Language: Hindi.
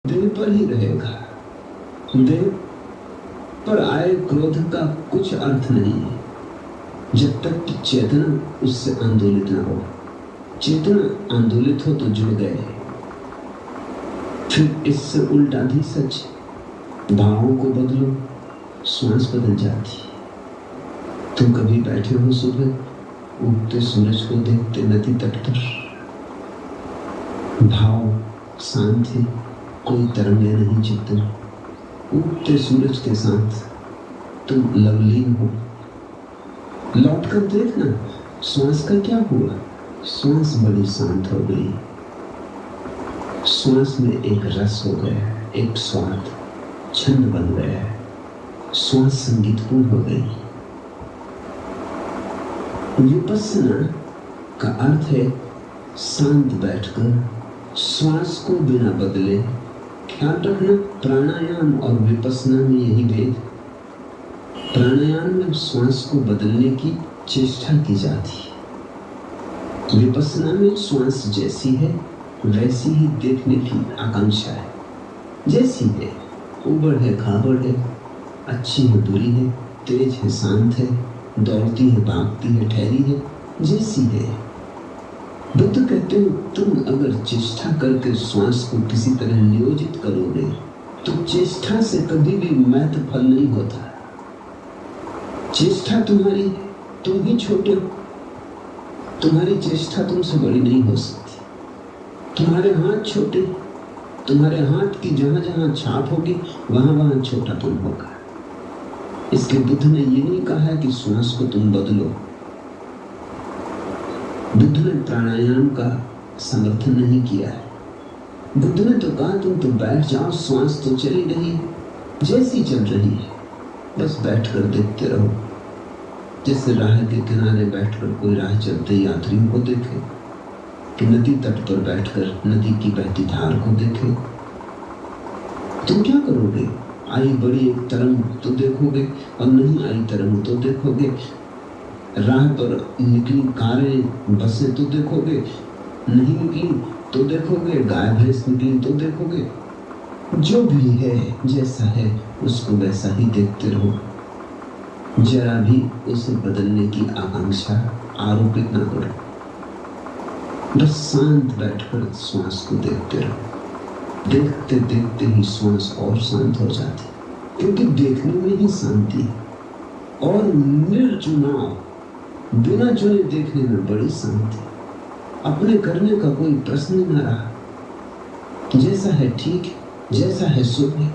देह पर ही रहेगा। देह पर आए क्रोध का कुछ अर्थ नहीं है जब तक कि चेतना उससे आंदोलित न हो। चेतना आंदोलित हो तो जुड़ गए। फिर इससे उल्टा भी सच, भावों को बदलो, श्वास बदल जाती। तुम कभी बैठे हो सुबह उगते सूरज को देखते नदी तट पर, भाव शांत है, कोई तरंगे नहीं चित्त में। उगते सूरज के साथ तुम लवलीन हो। लौट कर देखना श्वास का क्या हुआ। श्वास बड़ी शांत हो गई। श्वास में एक रस हो गया, एक स्वाद, छंद बन गया। श्वास संगीतपूर्ण हो गई। विपस्सना का अर्थ है शांत बैठकर श्वास को बिना बदले। ख्याल रखना, प्राणायाम और विपस्सना में यही भेद। प्राणायाम में श्वास को बदलने की चेष्टा की जाती है, विपस्सना में श्वास जैसी है वैसी ही देखने की आकांक्षा है। जैसी है, उबड़ है खाबड़ है, अच्छी है बुरी है, तेज है शांत है, दौड़ती है भागती है ठहरी है, जैसी है। बुद्ध कहते हो तुम अगर चेष्टा करके श्वास को किसी तरह नियोजित करोगे तो चेष्टा से कभी भी महत्व फल नहीं होता। चेष्टा तुम्हारी, तुम ही छोटे हो, तुम्हारी चेष्टा तुमसे बड़ी नहीं हो सकती। तुम्हारे हाथ छोटे, तुम्हारे हाथ की जहां जहां छाप होगी वहां वहां छोटा तुम होगा। इसलिए बुद्ध ने ये नहीं कहा है कि श्वास को तुम बदलो। बुद्ध ने प्राणायाम का समर्थन नहीं किया है। बुद्ध ने तो कहा तुम तो बैठ जाओ, श्वास तो चली रही है, जैसी चल रही है, बस बैठकर देखते रहो। जैसे राह के किनारे बैठकर कोई राह चलते यात्रियों को देखे, कि नदी तट पर बैठकर नदी की बहती धार को देखे। तुम क्या करोगे? आई बड़ी एक तरंग तो देखोगे और नहीं आई तरंग तो देखोगे। राह पर निकली कारें बसें तो देखोगे, नहीं निकली तो देखोगे, गाय भैंस निकली तो देखोगे। जो भी है जैसा है उसको वैसा ही देखते रहो। जरा भी उसे बदलने की आकांक्षा आरोपित न करो। बस शांत बैठकर श्वास को देखते रहो। देखते देखते ही श्वास और शांत हो जाती, क्योंकि देखने में ही शांति है। और निर्चुनाव, बिना चुने देखने में बड़ी शांति। अपने करने का कोई प्रश्न न रहा। जैसा है ठीक है, जैसा है शुभ है।